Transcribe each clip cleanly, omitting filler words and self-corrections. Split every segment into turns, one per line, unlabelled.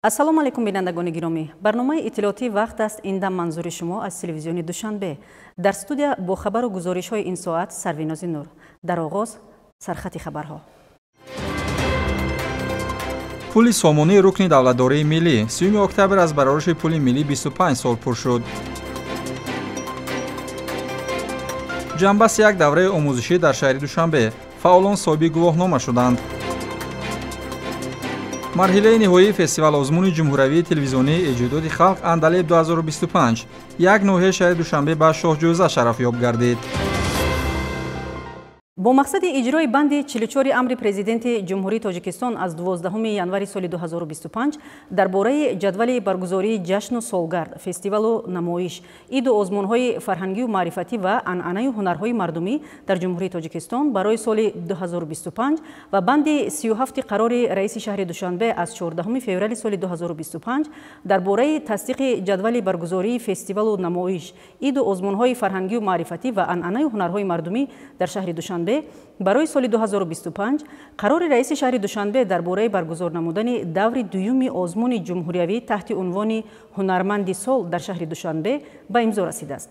ассалому алайкум бинандагони гиромӣ. барномаи иттилоотии вақт аст. ин дам манзури шумо аз телевизиони Душанбе. дар студия бо хабару гузоришҳои ин соат Сарвинози Нур. дар оғоз сархати хабарҳо.
пули сомонии рукни давлатдории миллӣ 3 октябр аз бароиши пули миллӣ 25 сол пур шуд. ҷанбаси як давраи омӯзишӣ дар шаҳри Душанбе. фаъолон соҳиби гувоҳнома шуданд. марҳилаи ниҳоии фестивал озмуни ҷумҳуриявии телевизионии эҷододи халқ Андалеб 2025 як ноҳияи шаҳри Душанбе ба Шоҳҷӯза шарафёб гардид.
бо мақсади иҷрои банди 44 амри президенти ҷумҳурии Тоҷикистон аз 12 январи соли 2025 дар бораи ҷадвали баргузории ҷашну солгард, фестивалу намоиш, иду озмунҳои фарҳангию маърифатӣ ва анъанаю ҳунарҳои мардумӣ дар ҷумҳурии Тоҷикистон барои соли 2025 ва банди 37 қарори раиси шаҳри Душанбе аз 14 феврали соли 2025 дар бораи тасдиқи ҷадвали баргузории фестивалу намоиш, иду озмунҳои фарҳангию маърифатӣ ва анъанаю ҳунарҳои мардумӣ дар шаҳри Душанбе барои соли 2025 қарори раиси шаҳри Душанбе дар бораи баргузор намудани даври дуюми озмуни ҷумҳуриявӣ таҳти унвони ҳунарманди сол дар шаҳри Душанбе ба имзо расидааст.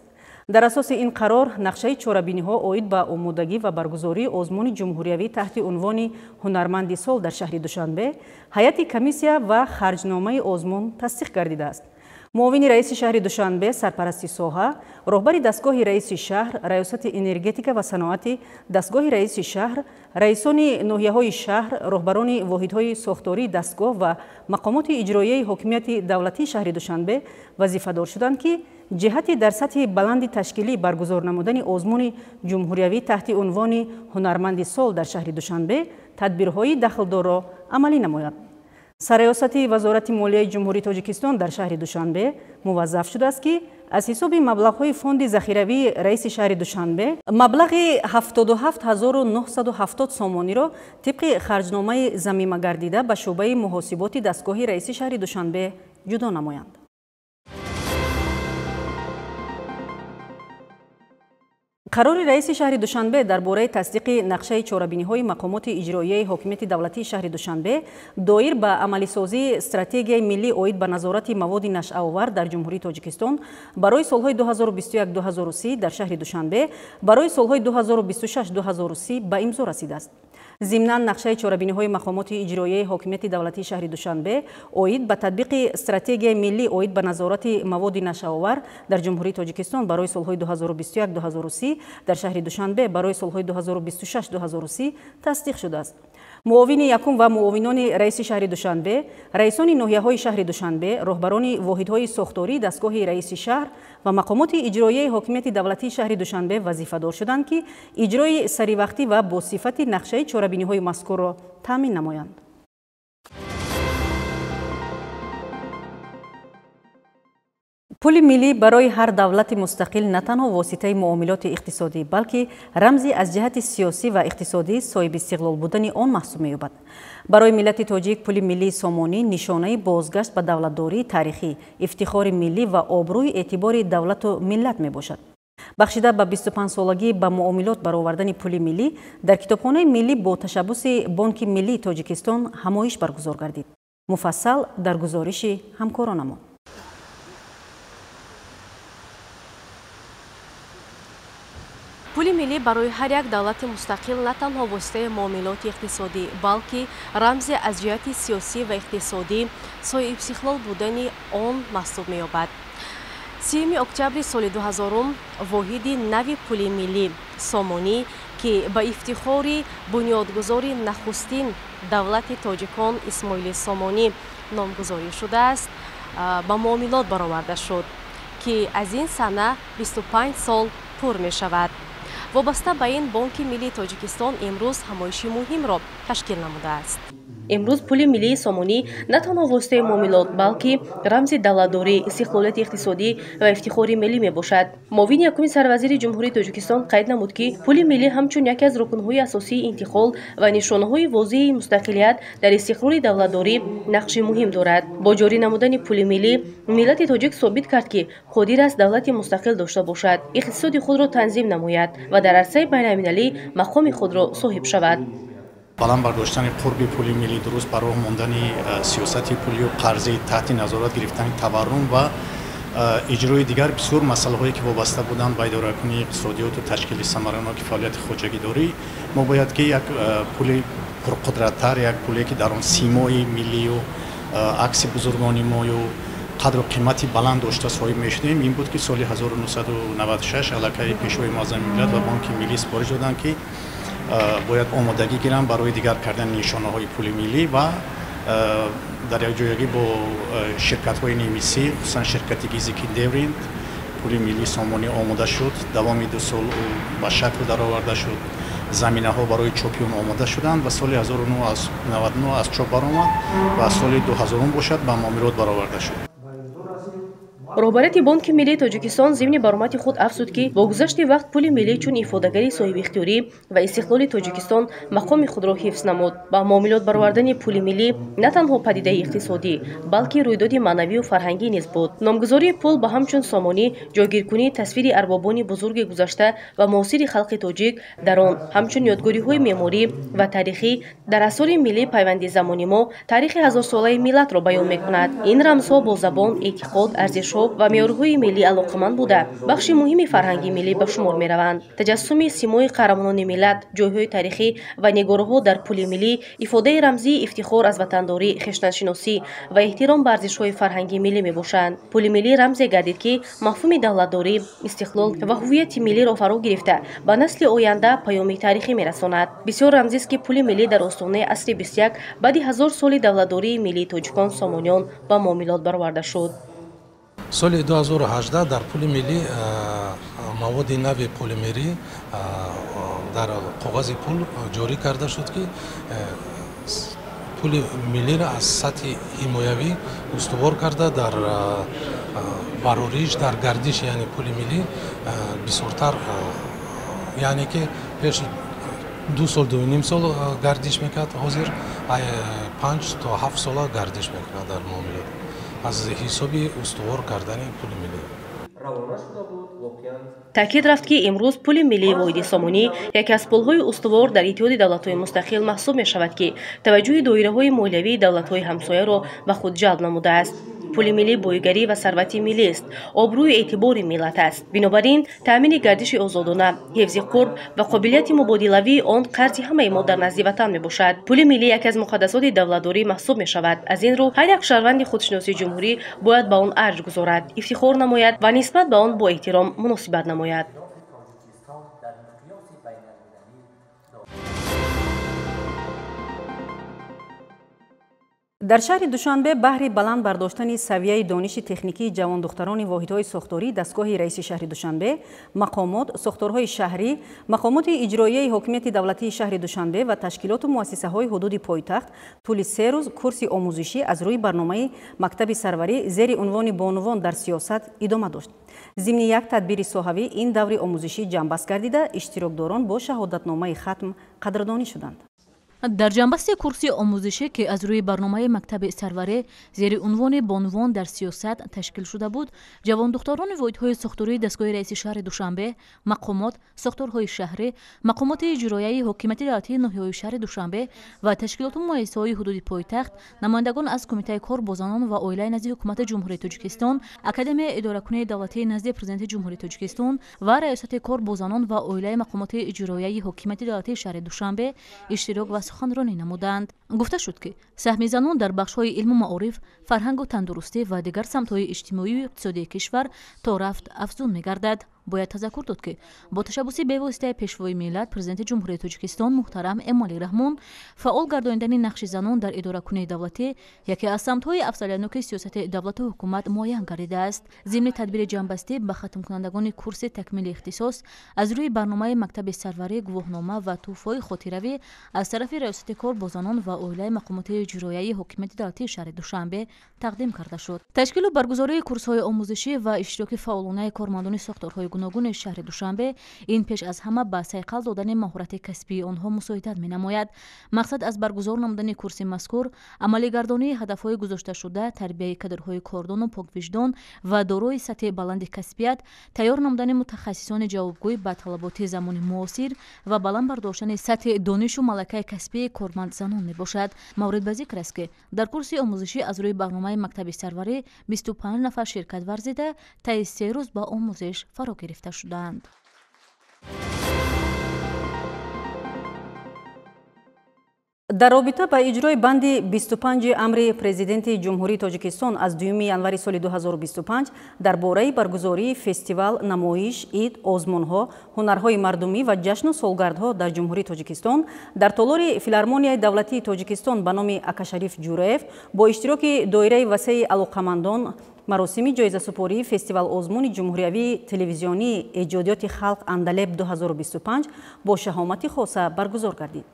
дар асоси ин қарор нақшаи чорабиниҳо оид ба омодагӣ ва баргузории озмуни ҷумҳуриявӣ таҳти унвони ҳунарманди сол дар шаҳри Душанбе ҳайати комиссия ва харҷномаи озмун тасдиқ гардидааст. муовини раиси шаҳри Душанбе, сарпарасти соҳа, роҳбари дастгоҳи раиси шаҳр, раёсати энергетика ва саноати, дастгоҳи раиси шаҳр, раисони ноҳияҳои шаҳр, роҳбарони воҳидҳои сохтории дастгоҳ ва мақомоти иҷроияи ҳокимияти давлатии шаҳри Душанбе вазифадор шуданд, ки ҷиҳати дар сатҳи баланди ташкилӣ баргузор намудани озмуни ҷумҳуриявӣ таҳти унвони ҳунарманди сол дар шаҳри Душанбе тадбирҳои дахлдорро амалӣ намояд. сарраёсати вазорати молияи ҷумҳурии Тоҷикистон дар шаҳри Душанбе муваззаф шудааст, ки аз ҳисоби маблағҳои фонди захиравии раиси шаҳри Душанбе маблағи 77970 сомониро тибқи харҷномаи замимагардида ба шӯъбаи муҳосиботи дастгоҳи раиси шаҳри Душанбе ҷудо намоянд. қарори раиси шаҳри Душанбе дар бораи тасдиқи нақшаи чорабиниҳои мақомоти иҷроияи ҳокимияти давлатии шаҳри Душанбе доир ба амалисозии стратегияи миллӣ оид ба назорати маводи нашъаовар дар ҷумҳурии Тоҷикистон барои солҳои 2021-2030 дар шаҳри Душанбе барои солҳои 2026-2030 ба имзо расидааст. зимнан нақшаи чорабиниҳои мақомоти иҷроияи ҳокимияти давлатии шаҳри Душанбе оид ба татбиқи стратегияи миллӣ оид ба назорати маводи нашъаовар дар ҷумҳурии Тоҷикистон барои солҳои 2021-2030 дар шаҳри Душанбе барои солҳои 2026-2030 тасдиқ шудааст. муовини якум ва муовинони раиси шаҳри Душанбе, раисони ноҳияҳои шаҳри Душанбе, роҳбарони воҳидҳои сохтории дастгоҳи раиси шаҳр ва мақомоти иҷроияи ҳокимияти давлатии шаҳри Душанбе вазифадор шуданд, ки иҷрои саривақтӣ ва босифати нақшаи чорабиниҳои мазкурро таъмин намоянд. пули миллӣ барои ҳар давлати мустақил на танҳо воситаи муомилоти иқтисодӣ, балки рамзи аз ҷиҳати сиёсӣ ва иқтисодӣ соҳиби истиқлол будани он маҳсуб меёбад. барои миллати тоҷик пули миллии сомонӣ нишонаи бозгашт ба давлатдории таърихӣ, ифтихори миллӣ ва обрӯи эътибори давлату миллат мебошад. бахшида ба 25-солагӣ ба муомилот баровардани пули миллӣ дар китобхонаи миллӣ бо ташаббуси Бонки миллии Тоҷикистон ҳамоиш баргузор гардид. муфассал дар гузориши ҳамкоронамон.
пули миллӣ барои ҳар як давлати мустақил на танҳо воситаи муомилоти иқтисодӣ, балки рамзе аз ҷиҳати сиёсӣ ва иқтисодӣ соҳибистиқлол будани он маҳсуб меёбад. 3 октябри соли 2000 воҳиди нави пули миллӣ сомонӣ, ки ба ифтихори бунёдгузори нахустин давлати тоҷикон Исмоили Сомонӣ номгузорӣ шудааст, ба муомилот бароварда шуд, ки аз ин сана 25 сол пур мешавад. вобаста ба ин Бонки миллии Тоҷикистон имрӯз ҳамоиши муҳимро ташкил намудааст. имрӯз пули миллии сомонӣ на танҳо воситаи муомилот, балки рамзи давлатдорӣ, истиқлолияти иқтисодӣ ва ифтихори миллӣ мебошад. муовини якуми сарвазири ҷумҳурии Тоҷикистон қайд намуд, ки пули миллӣ ҳамчун яке аз рукнҳои асосии интиқол ва нишонаҳои возеҳи мустақилият дар истиқрори давлатдорӣ нақши муҳим дорад. бо ҷорӣ намудани пули миллӣ миллати тоҷик собит кард, ки қодир аст давлати мустақил дошта бошад, иқтисоди худро танзим намояд ва дар арсаи байналмилалӣ мақоми худро соҳиб шавад.
баланд бардоштани қурби пули миллӣ дуруст ба роҳ мондани сиёсати пулию қарзӣ таҳти назорат гирифтани таваррум ва иҷрои дигар бисёр масъалаҳое ки вобаста буданд ба идоракунии иқтисодиёту ташкили самараноки фаъолияти хоҷагидорӣ мо бояд ки як пули пурқудраттар як пуле ки дар он симои миллию акси бузургони мою қадру қимати баланд дошта соҳиб мешудем. Ин буд ки соли 1996 аллакай пешвои муаззами миллат ва банки миллӣ сипориш доданд ки бояд омодагӣ гиранд барои дигар кардани нишонаҳои пули миллӣ ва дар якҷоягӣ бо ширкатҳои немисӣ хусусан ширкати гизики девринд пули миллӣ сомонӣ омода шуд. Давоми 2 сол ба шакл дароварда шуд. заминаҳо барои чопи он омода шуданд ва соли 1999 аз чоп баромад ва соли 2000 бошад ба маъмурот бароварда шуд.
роҳбарияти Бонки Миллии Тоҷикистон зимни баромади худ афзуд ки бо гузашти вақт пули миллӣ чун ифодагари соҳибихтиёрӣ ва истиқлоли Тоҷикистон мақоми худро ҳифз намуд. Ба муомилот баровардани пули миллӣ на танҳо падидаи иқтисодӣ, балки рӯйдоди маънавию фарҳангӣ низ буд. Номгузории пул ба ҳамчун сомонӣ ҷойгиркунии тасвири арбобони бузурги гузашта ва муосири халқи тоҷик дар он ҳамчун ёдгориҳои меъморӣ ва тарихӣ дар асори миллӣ пайванди замони мо таърихи ҳазорсолаи миллатро баён мекунад. Ин рамзҳо бо забон, эътиқод, арзишҳо ва меъёрҳои миллӣ алоқаманд буда бахши муҳими фарҳанги миллӣ ба шумор мераванд. Таҷассуми симои қаҳрамонони миллат, ҷойҳои тарихӣ ва нигораҳо дар пули миллӣ ифодаи рамзии ифтихор аз ватандорӣ, хештаншиносӣ ва эҳтиром ба арзишҳои фарҳанги миллӣ мебошанд. Пули миллӣ рамзе гардид ки мафҳуми давлатдорӣ, истиқлол ва ҳуввияти миллиро фаро гирифта ба насли оянда паёми таърихӣ мерасонад. Бисёр рамзист ки пули миллӣ дар остонаи асри 21 баъди 1000 соли давлатдории миллии тоҷикон сомониён ба муомилот бароварда шуд.
соли 2018 дар пули миллӣ маводи нави полимерӣ дар коғази пул ҷорӣ карда шуд ки пули миллиро аз сатҳи ҳимоявӣ устувор карда дар барориш дар гардиш яъне пули миллӣ бисёртар яъне ки пеш 2 сол 2.5 сол гардиш мекард ҳозир 5 то 7 сола гардиш мекунад дар муомилот аз ҳисоби устувор кардани пули миллӣ.
таъкид рафт ки имрӯз пули миллии воҳиди сомонӣ яке аз пулҳои устувор дар иттиҳоди давлатҳои мустақил маҳсуб мешавад ки таваҷҷӯҳи доираҳои молиявии давлатҳои ҳамсояро ба худ ҷалб намудааст. пули миллӣ боигарӣ ва сарвати миллист, обрӯи эътибори миллат аст. бинобар ин таъмини гардиши озодона, ҳифзи қурб ва қобилияти мубодилавии он қарзи ҳамаи мо дар назди ватан мебошад. пули миллӣ яке аз муқаддасоти давлатдорӣ маҳсуб мешавад. аз ин рӯ ҳар як шаҳрванди худшиноси ҷумҳурӣ бояд ба он арҷ гузорад, ифтихор намояд ва нисбат ба он бо эҳтиром муносибат намояд.
дар шаҳри душанбе баҳри баланд бардоштани савияи дониши техникии ҷавондухтарони воҳидҳои сохторӣ дастгоҳи раиси шаҳри Душанбе, мақомот, сохторҳои шаҳрӣ, мақомоти иҷроияи ҳокимияти давлатии шаҳри Душанбе ва ташкилоту муассисаҳои ҳудуди пойтахт тӯли 3 рӯз курси омӯзишӣ аз рӯи барномаи Мактаби сарварӣ зери унвони бонувон дар сиёсат идома дошт. зимни як тадбири соҳавӣ ин даври омӯзишӣ ҷамъбаст гардида иштирокдорон бо шаҳодатномаи хатм қадрдонӣ шуданд.
дар ҷанбасти курси омӯзишӣ ки аз рӯи барномаи Мактаби сарварӣ зери унвони бонувон дар сиёсат ташкил шуда буд, ҷавондухтарони воҳидҳои сохтории дастгоҳи раиси шаҳри Душанбе, мақомот, сохторҳои шаҳрӣ, мақомоти иҷроияи ҳокимияти давлатии ноҳияҳои шаҳри Душанбе ва ташкилоту муассисаҳои ҳудуди пойтахт, намояндагон аз Кумитаи кор бо занон ва оилаи назди ҳукумати ҷумҳурии Тоҷикистон, Академияи идоракунии давлатии назди президенти ҷумҳурии Тоҷикистон ва раёсати кор бо занон ва оилаи мақомоти иҷроияи ҳокимияти давлатии шаҳри Душанбе иштирок ва суханронӣ намуданд. гуфта шуд ки саҳми занон дар бахшҳои илму маориф, фарҳангу тандурустӣ ва дигар самтҳои иҷтимоию иқтисодии кишвар то рафт афзун мегардад. бояд тазаккур дод ки бо ташаббуси бевоситаи пешвои миллат президенти ҷумҳурии Тоҷикистон муҳтарам Эмомалӣ Раҳмон фаъол гардониндани нақши занон дар идоракунии давлатӣ яке аз самтҳои афзалияноки сиёсати давлату ҳукумат муайян гардидааст. зимни тадбири ҷамъбастӣ ба хатмкунандагони курси такмили ихтисос аз рӯи барномаи Мактаби сарварӣ гувоҳнома ва тӯҳфаҳои хотиравӣ аз тарафи раёсати кор бо занон ва оилаи мақомоти иҷроияи ҳокимияти давлатии шаҳри Душанбе тақдим карда шуд. ташкилу баргузории курсҳои омӯзишӣ ва иштироки фаъолонаи кормандони сохторҳои гуногуни шаҳри душанбе ин пеш аз ҳама ба сайқал додани маҳорати касбии онҳо мусоидат менамояд. мақсад аз баргузор намудани курси мазкур амалигардонии ҳадафҳои гузошташуда, тарбияи кадрҳои кордону поквиҷдон ва дорои сатҳи баланди касбият, тайёр намудани мутахассисони ҷавобгӯй ба талаботи замони муосир ва баланд бардоштани сатҳи донишу малакаи касбии кормандзанон мебошад. маврид ба зикр аст ки дар курси омӯзишӣ аз рӯи барномаи мактаби сарварӣ 25 нафар ширкат варзида таи 3 рӯз ба омӯзиш фаро гирифта шуданд.
дар робита ба иҷрои банди 25 амри президенти ҷумҳурии тоҷикистон аз 2 январи соли 2025 дар бораи баргузории фестивал, намоиш, ид, озмунҳо, ҳунарҳои мардумӣ ва ҷашну солгардҳо дар ҷумҳурии тоҷикистон дар толори филармонияи давлатии тоҷикистон ба номи Акашариф Ҷуреев бо иштироки доираи васеи алоқамандон маросими ҷоизасупории фестивал озмуни ҷумҳуриявии телевизионии эҷодиёти халқ Андалеб 2025 бо шаҳомати хоса баргузор гардид.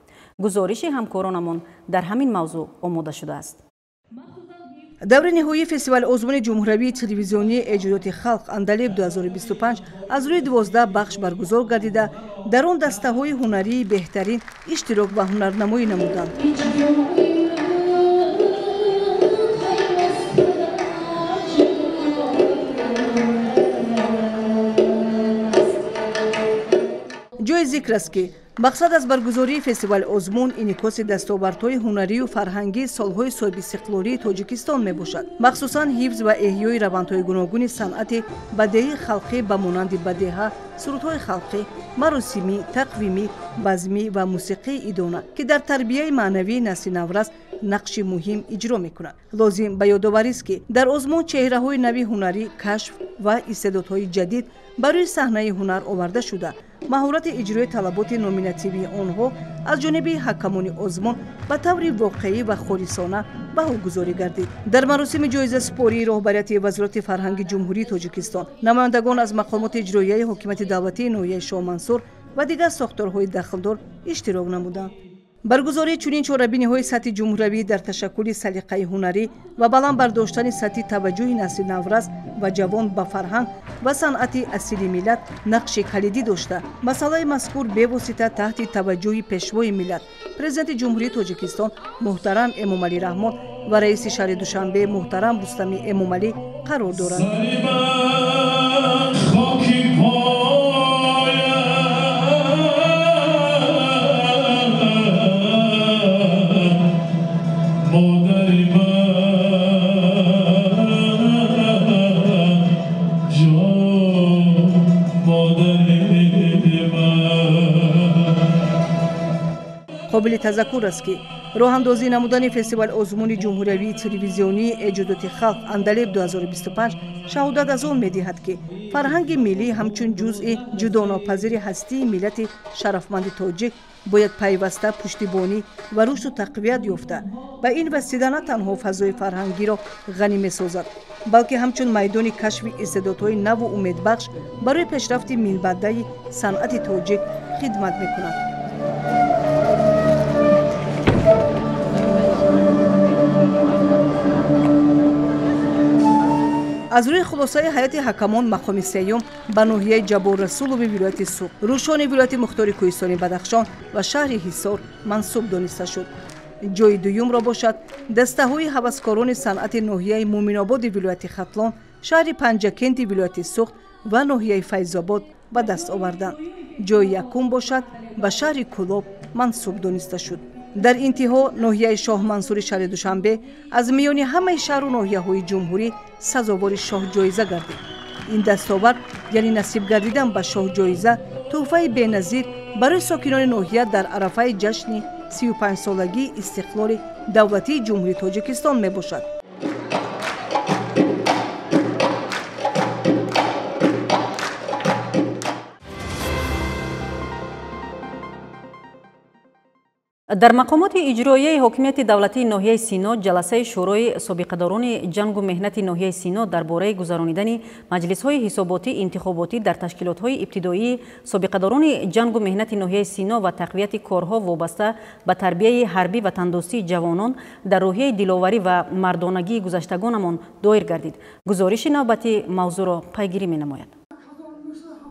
гузориши ҳамкоронамон дар ҳамин мавзӯъ омода шудааст.
даври ниҳоии фестивали озмуни ҷумҳуриявии телевизионии эҷодиёти халқ Андалеб 2025 аз рӯи 12 бахш баргузор гардида, дар он дастаҳои ҳунарии беҳтарин иштирок ва ҳунарнамоӣ намуданд. ҷои зикр аст ки мақсад аз баргузории фестивали озмун инъикоси дастовардҳои ҳунарию фарҳангии солҳои соҳибистиқлолии тоҷикистон мебошад, махсусан ҳифз ва эҳёи равандҳои гуногуни санъати бадеии халқӣ ба монанди бадеҳа, сурудҳои халқӣ, маросимӣ, тақвимӣ, базмӣ ва мусиқии идона, ки дар тарбияи маънавии насли наврас нақши муҳим иҷро мекунад. лозим ба ёдоварист ки дар озмун чеҳраҳои нави ҳунарӣ кашф ва истеъдодҳои ҷадид ба рӯи саҳнаи ҳунар оварда шуда, маҳорати иҷрои талаботи номинативии онҳо аз ҷониби ҳакамони озмун ба таври воқеӣ ва холисона баҳогузорӣ гардид. дар маросими ҷоизасупории роҳбарияти вазороти фарҳанги ҷумҳурии тоҷикистон намояндагон аз мақомоти иҷроияи ҳокимияти давлатии ноҳияи Шоҳмансур ва дигар сохторҳои дахлдор иштирок намуданд. баргузории чунин чорабиниҳои сатҳи ҷумҳуриявӣ дар ташаккули салиқаи ҳунарӣ ва баланд бардоштани сатҳи таваҷҷӯҳи насли наврас ва ҷавон ба фарҳанг ва санъати асили миллат нақши калидӣ дошта, масъалаи мазкур бевосита таҳти таваҷҷӯҳи пешвои миллат, президенти ҷумҳурии тоҷикистон муҳтарам Эмомалӣ Раҳмон ва раиси шаҳри Душанбе муҳтарам Рустамӣ Эмомалӣ қарор доранд. қобили тазаккур аст ки роҳандозӣ намудани фестивали озмуни ҷумҳуриявии телевизионии эҷодиёти халқ Андалеб 2025 шаҳодат аз он медиҳад ки фарҳанги миллӣ ҳамчун ҷузъи ҷудонопазири ҳастии миллати шарафманди тоҷик бояд пайваста пуштибонӣ ва рушду тақвият ёфта, ба ин васита на танҳо фазои фарҳангиро ғанӣ месозад, балки ҳамчун майдони кашфи истеъдодҳои наву умедбахш барои пешрафти минбаъдаи санъати тоҷик хидмат мекунад. аз рӯи хулосаи ҳайати ҳакамон мақоми сеюм ба ноҳияи Ҷаборрасулови вилояти Суғ, Рӯшони вилояти Мухтори Кӯҳистони Бадахшон ва шаҳри Ҳисор мансуб дониста шуд. ҷои дуюмро бошад дастаҳои ҳаваскорони санъати ноҳияи Муъминободи вилояти Хатлон, шаҳри Панҷакенди вилояти Суғд ва ноҳияи Файзобод ба даст оварданд. ҷои якум бошад ба шаҳри Кӯлоб мансуб дониста шуд. дар интиҳо ноҳияи Шоҳмансури шаҳри Душанбе аз миёни ҳамаи шаҳру ноҳияҳои ҷумҳурӣ сазовори шоҳҷоиза гардид. ин дастовар яъне насиб гардидан ба шоҳҷоиза тӯҳфаи беназир барои сокинони ноҳия дар арафаи ҷашни 35-солагии истиқлоли давлатии ҷумҳурии Тоҷикистон мебошад.
дар мақомоти иҷроияи ҳокимияти давлатии ноҳияи Сино ҷаласаи шӯрои собиқадорони ҷангу меҳнати ноҳияи Сино дар бораи гузаронидани маҷлисҳои ҳисоботӣ интихоботӣ дар ташкилотҳои ибтидоии собиқадорони ҷангу меҳнати ноҳияи Сино ва тақвияти корҳо вобаста ба тарбияи ҳарбӣ ва тандурустии ҷавонон дар рӯҳияи диловарӣ ва мардонагии гузаштагонамон доир гардид. гузориши навбатӣ мавзӯъро пайгирӣ менамояд.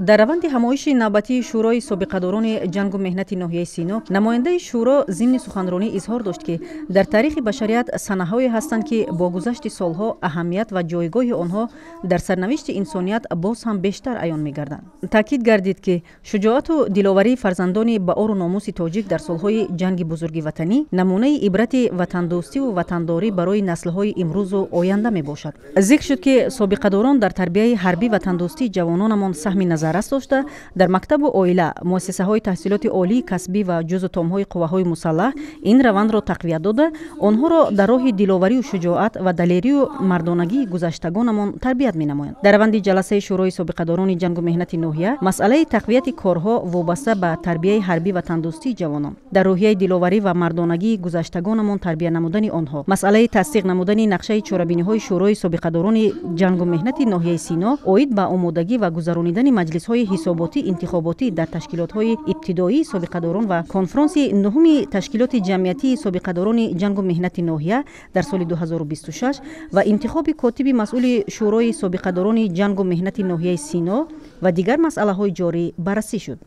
дар раванди ҳамоиши навбатии шӯрои собиқадорони ҷангу меҳнати ноҳияи Сино, намояндаи шӯро зимни суханронӣ изҳор дошт ки дар таърихи башарият санаҳое ҳастанд ки бо гузашти солҳо аҳамият ва ҷойгоҳи онҳо дар сарнавишти инсоният боз ҳам бештар аён мегарданд. Таъкид гардид ки шуҷоату диловарии фарзандони ба ору номуси тоҷик дар солҳои ҷанги бузурги ватанӣ намунаи ибрати ватандӯстиву ватандорӣ барои наслҳои имрӯзу оянда мебошад. зикр шуд ки собиқадорон дар тарбияи ҳарбӣ ватандӯстии ҷавононамон саҳми назаррас дошта дар мактабу оила, муассисаҳои таҳсилоти олии касбӣ ва ҷузу томҳои қувваҳои мусаллаҳ ин равандро тақвият дода, онҳоро дар роҳи диловарию шуҷоат ва далерию мардонагии гузаштагонамон тарбият менамоянд. дар раванди ҷаласаи шӯрои собиқадорони ҷангу меҳнати ноҳия, масъалаи тақвияти корҳо вобаста ба тарбияи ҳарбӣ ватандӯстии ҷавонон, дар роҳияи диловарӣ ва мардонагии гузаштагонамон тарбия намудани онҳо, масъалаи тасдиқ намудани нақшаи чорабиниҳои шӯрои собиқадорони ҷангу меҳнати ноҳияи Сино оид ба омодагӣ ва гузаронидани маҷлисҳои ҳисоботӣ интихоботӣ дар ташкилотҳои ибтидоии собиқадорон ва конфронси нуҳуми ташкилоти ҷамъиятии собиқадорони ҷангу меҳнати ноҳия дар соли 2026 ва интихоби котиби масъули шӯрои собиқадорони ҷангу меҳнати ноҳияи Сино ва дигар масъалаҳои ҷорӣ баррасӣ шуд.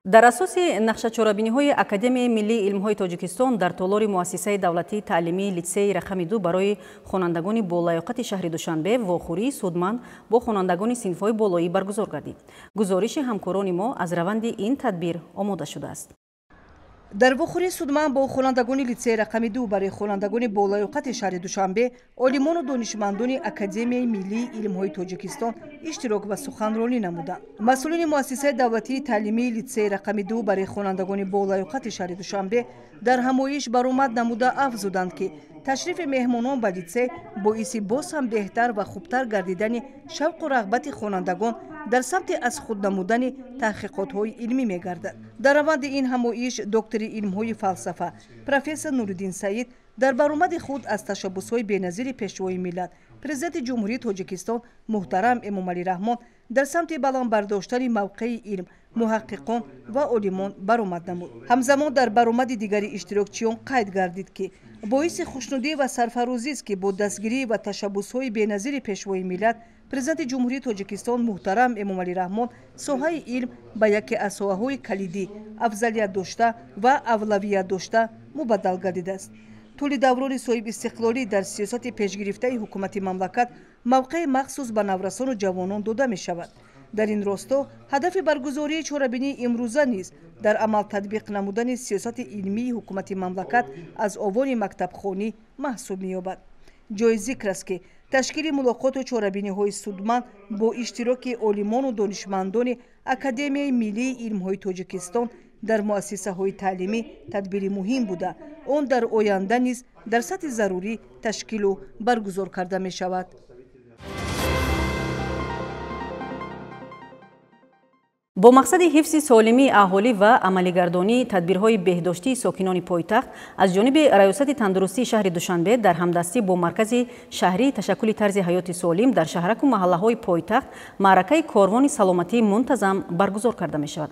дар асоси нақшачорабиниҳои Академияи Миллии илмҳои Тоҷикистон дар толори муассисаи давлатии таълимии литсеи рақами 2 барои хонандагони болаёқати шаҳри Душанбе вохӯрии судманд бо хонандагони синфҳои болоӣ баргузор гардид. гузориши ҳамкорони мо аз раванди ин тадбир омода шудааст.
дар вохӯрии судманд бо хонандагони литсеи рақами 2 барои хонандагони болаёқати шаҳри Душанбе, олимону донишмандони Академияи Миллии илмҳои Тоҷикистон иштирок ва суханронӣ намуданд. масъулини муассисаи давлатии таълимии литсеи рақами 2 барои хонандагони болаёқати шаҳри Душанбе дар ҳамоиш баромад намуда афзуданд ки ташрифи меҳмонон ба литсей боиси боз ҳам беҳтар ва хубтар гардидани шавқу рағбати хонандагон дар самти аз худ намудани таҳқиқотҳои илмӣ мегардад. дар раванди ин ҳамоиш доктори илмҳои фалсафа профессор Нуриддин Саид дар баромади худ аз ташаббусҳои беназири пешвои миллат президенти ҷумҳурии Тоҷикистон муҳтарам Эмомалӣ Раҳмон дар самти баландбардоштани мавқеи илм, муҳаққиқон ва олимон баромад намуд. ҳамзамон дар баромади дигари иштирокчиён қайд гардид ки боиси хушнудӣ ва сарфарозист ки бо дастгирӣ ва ташаббусҳои беназири пешвои миллат президенти ҷумҳурии Тоҷикистон муҳтарам Эмомалӣ Раҳмон соҳаи илм ба яке аз соҳаҳои калидӣ афзалият дошта ва авлавият дошта мубаддал гардидааст. тӯли даврони соҳибистиқлолӣ дар сиёсати пешгирифтаи ҳукумати мамлакат мавқеи махсус ба наврасону ҷавонон дода мешавад. дар ин росто ҳадафи баргузории чорабинии имрӯза низ дар амал татбиқ намудани сиёсати илмии ҳукумати мамлакат аз овони мактабхонӣ маҳсуб меёбад. ҷои зикр аст ки ташкили мулоқоту чорабиниҳои судманд бо иштироки олимону донишмандони Академияи Миллии илмҳои Тоҷикистон дар муассисаҳои таълимӣ тадбири муҳим буда, он дар оянда низ дар сатҳи зарурӣ ташкилу баргузор карда мешавад.
бо мақсади ҳифзи солимии аҳолӣ ва амалигардонии тадбирҳои беҳдоштии сокинони пойтахт аз ҷониби раёсати тандурустии шаҳри Душанбе дар ҳамдастӣ бо маркази шаҳрии ташаккули тарзи ҳаёти солим дар шаҳраку маҳаллаҳои пойтахт маъракаи корвони саломатии мунтазам баргузор карда мешавад.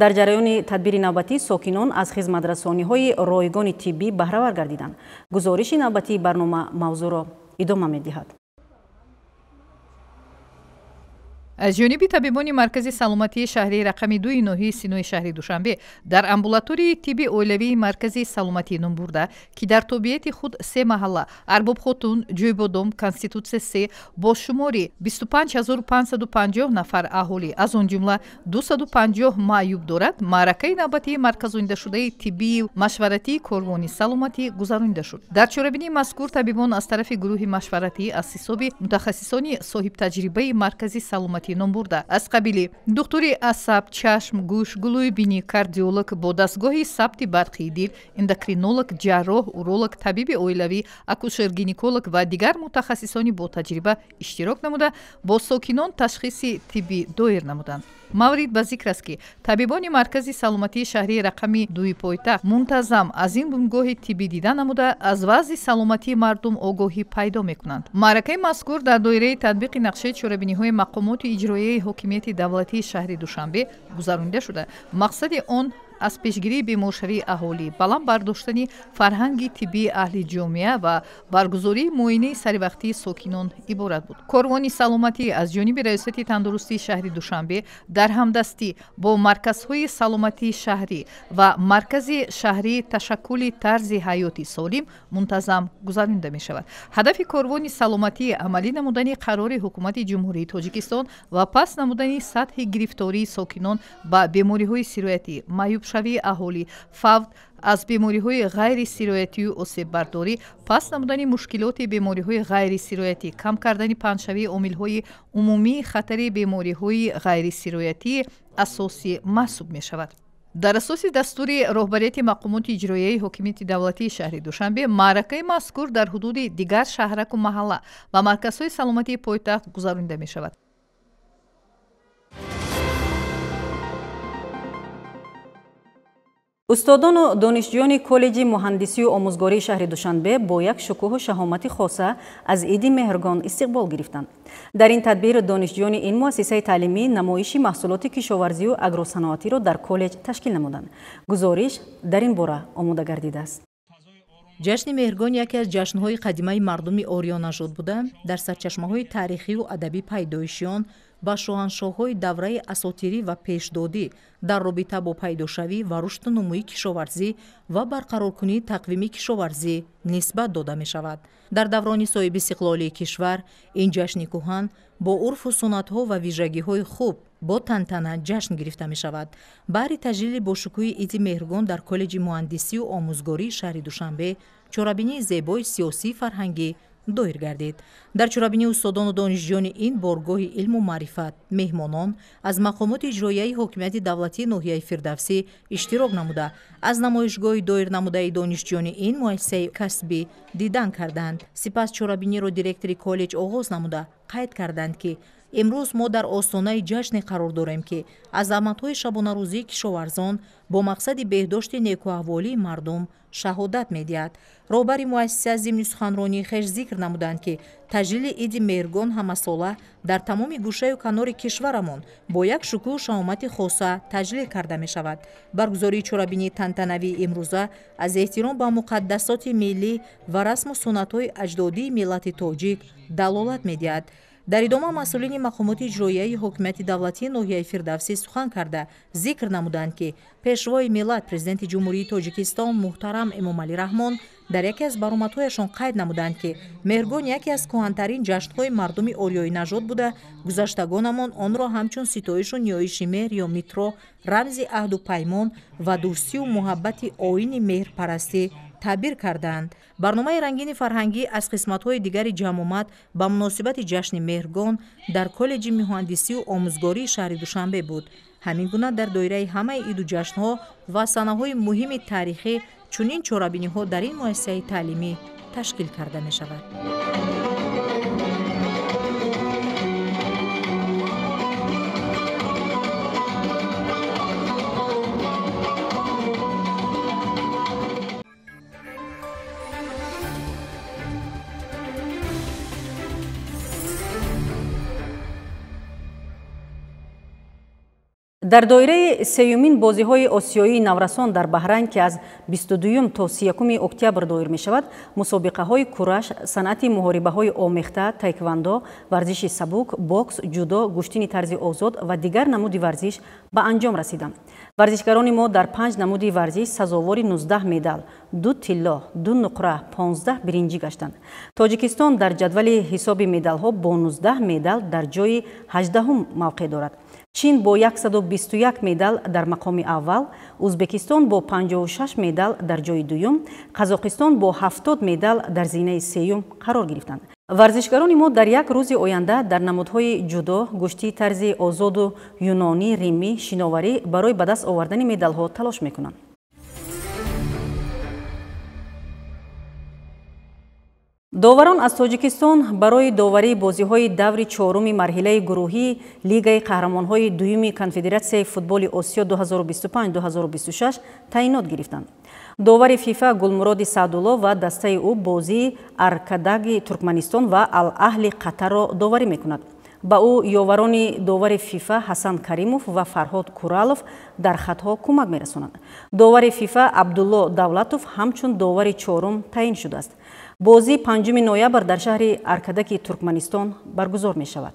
дар ҷараёни тадбири навбатӣ сокинон аз хизматрасониҳои ройгони тиббӣ баҳравар гардиданд. гузориши навбатии барнома мавзӯъро идома медиҳад.
аз ҷониби табибони маркази саломатии шаҳрии рақами 2 ноҳияи Синои шаҳри Душанбе дар амбулатории тибби оилавии маркази саломатии Нумбурда ки дар тобиати худ 3 маҳалла Арбобхотун, Ҷойбодом, Конституция 3 бо шумори 25550 нафар аҳолӣ аз он ҷумла 250 маъюб дорад, маъракаи навбатии марказонидашудаи тиббии машваратии корвони саломатӣ гузаронида шуд. дар чорабинии мазкур табибон аз тарафи гурӯҳи машваратӣ аз ҳисоби мутахассисони соҳибтаҷрибаи маркази саломатии Нумбурда аз қабили духтури асаб, чашм, гӯш, гулӯи бинӣ, кардиолог бо дастгоҳи сабти барқии дил, эндокринолог, ҷарроҳ, уролог, табиби оилавӣ, акушер-гинеколог ва дигар мутахассисони бо таҷриба иштирок намуда бо сокинон ташхиси тиббӣ доир намуданд. маврид ба зикр аст ки табибони маркази саломатии шаҳрии рақами 2 пойтахт мунтазам аз ин бунгоҳи тиббӣ дида намуда аз вазъи саломатии мардум огоҳӣ пайдо мекунанд. маъракаи мазкур дар доираи татбиқи нақшаи чорабиниҳои мақомоти иҷроияи ҳокимияти давлатии шаҳри Душанбе гузаронида шуда, мақсади он аз пешгирии беморшавии аҳолӣ, баланд бардоштани фарҳанги тиббии аҳли ҷомеа ва баргузории муоинаи саривақтии сокинон иборат буд. Корвони саломатӣ аз ҷониби раёсати тандурустии шаҳри Душанбе дар ҳамдастӣ бо марказҳои саломатии шаҳрӣ ва маркази шаҳрии ташаккули тарзи ҳаёти солим мунтазам гузаронида мешавад. ҳадафи корвони саломатӣ амалӣ намудани қарори ҳукумати ҷумҳурии Тоҷикистон ва пас намудани сатҳи гирифтории сокинон ба бемориҳои сироятӣ, маъюбшавии аҳолӣ, фавт аз бемориҳои ғайрисироятию осеббардорӣ, пас намудани мушкилоти бемориҳои ғайрисироятӣ, кам кардани паҳншавии омилҳои умумии хатари бемориҳои ғайрисироятии асосӣ маҳсуб мешавад. дар асоси дастури роҳбарияти мақомоти иҷроияи ҳокимияти давлатии шаҳри Душанбе, маъракаи мазкур дар ҳудуди дигар шаҳраку маҳалла ва марказҳои саломатии пойтахт гузаронида мешавад.
устодону донишҷӯёни коллеҷи муҳандисию омӯзгории шаҳри Душанбе бо як шукӯҳу шаҳомати хоса аз Иди Меҳргон истиқбол гирифтанд. дар ин тадбир донишҷӯёни ин муассисаи таълимӣ намоиши маҳсулоти кишоварзию агросаноатиро дар коллеҷ ташкил намуданд. гузориш дар ин бора омода гардидааст.
ҷашни Меҳргон яке аз ҷашнҳои қадимаи мардуми орёнажод буда, дар сарчашмаҳои таърихию адабӣ пайдоишиён ба шоҳаншоҳҳои давраи асотирӣ ва пешдодӣ дар робита бо пайдошавӣ ва рушду нумӯи кишоварзӣ ва барқароркунии тақвими кишоварзӣ нисбат дода мешавад. дар даврони соҳиби истиқлолии кишвар ин ҷашни кӯҳан бо урфу суннатҳо ва вижагиҳои хуб бо тантана ҷашн гирифта мешавад. баҳри таҷлили бошукӯҳи Иди Меҳргон дар коллеҷи муҳандисию омӯзгории шаҳри Душанбе чорабинии зебои сиёсии фарҳангӣ доир гардид. дар чорабинии устодону донишҷӯёни ин боргоҳи илму маърифат меҳмонон аз мақомоти иҷроияи ҳокимияти давлатии ноҳияи Фирдавсӣ иштирок намуда, аз намоишгоҳи доир намудаи донишҷӯёни ин муассисаи касбӣ дидан карданд. сипас чорабиниро директори коллеҷ оғоз намуда қайд карданд ки имрӯз мо дар остонаи ҷашне қарор дорем ки аз заҳматҳои шабонарӯзии кишоварзон бо мақсади беҳдошти некуаҳволии мардум шаҳодат медиҳад. роҳбари муассиса зимни суханронии хеш зикр намуданд ки таҷлили Иди Меҳргон ҳамасола дар тамоми гӯшаю канори кишварамон бо як шукӯҳу шаҳомати хоса таҷлил карда мешавад. баргузории чорабинии тантанавии имрӯза аз эҳтиром ба муқаддасоти миллӣ ва расму суннатҳои аҷдодии миллати тоҷик далолат медиҳад. дар идома масъулини мақомоти иҷроияи ҳокимияти давлатии ноҳияи Фирдавсӣ сухан карда зикр намуданд ки пешвои миллат президенти ҷумҳурии Тоҷикистон муҳтарам Эмомалӣ Раҳмон дар яке аз баромадҳояшон қайд намуданд ки Меҳргон яке аз кӯҳантарин ҷашнҳои мардуми орёи нажод буда, гузаштагонамон онро ҳамчун ситоишу ниёиши меҳр ё митро рамзи аҳду паймон ва дӯстию муҳаббати оини меҳрпарастӣ таъбир карданд. барномаи рангини фарҳангӣ аз қисматҳои дигари ҷамъомад ба муносибати ҷашни Меҳргон дар коллеҷи муҳандисию омӯзгории шаҳри Душанбе буд. ҳамин гуна дар доираи ҳамаи иду ҷашнҳо ва санаҳои муҳими таърихӣ чунин чорабиниҳо дар ин муассисаи таълимӣ ташкил карда мешавад.
дар доираи сеюмин бозиҳои осиёии наврасон дар Баҳрайн ки аз 22 то 31 октябр доир мешавад, мусобиқаҳои кураш, санъати муҳорибаҳои омехта, тайквандо, варзиши сабук, бокс, ҷудо, гӯштини тарзи озод ва дигар намуди варзиш ба анҷом расиданд. варзишгарони мо дар 5 намуди варзиш сазовори 19 медал, 2 тилло, 2 нуқра, 15 биринҷӣ гаштанд. Тоҷикистон дар ҷадвали ҳисоби медалҳо бо 19 медал дар ҷои 18-ум мавқеъ дорад. чин бо 121 медал дар мақоми аввал, Узбекистон бо 56 медал дар ҷои дуюм, Қазоқистон бо 70 медал дар зинаи сеюм қарор гирифтанд. варзишгарони мо дар як рӯзи оянда дар намудҳои ҷудо, гӯштии тарзи озоду юнонӣ, римӣ, шиноварӣ барои ба даст овардани медалҳо талош мекунанд. доварон аз Тоҷикистон барои доварии бозиҳои даври чоруми марҳилаи гурӯҳии Лигаи қаҳрамонҳои дуюми Конфедератсияи футболи Осиё 2025-2026 таъинот гирифтанд. довари ФИФА Гулмуроди Саъдулло ва дастаи ӯ бозии Аркадаги Туркманистон ва Ал-Аҳли Қатарро доварӣ мекунад. ба ӯ ёварони довари фифа ҳасан каримов ва фарҳод куралов дар хатҳо кӯмак мерасонанд. довари фифа абдулло давлатов ҳамчун довари чорум таъин шудааст. бозӣ 5 ноябр дар шаҳри аркадаки туркманистон баргузор мешавад.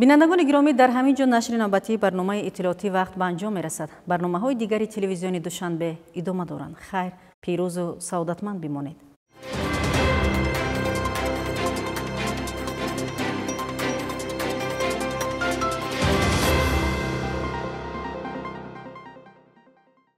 бинандагони гиромӣ, дар ҳамин ҷо нашри навбатии барномаи иттилоотӣ вақт ба анҷом мерасад. барномаҳои дигари телевизиони душанбе идома доранд. хайр, пирӯзу саодатманд бимонед.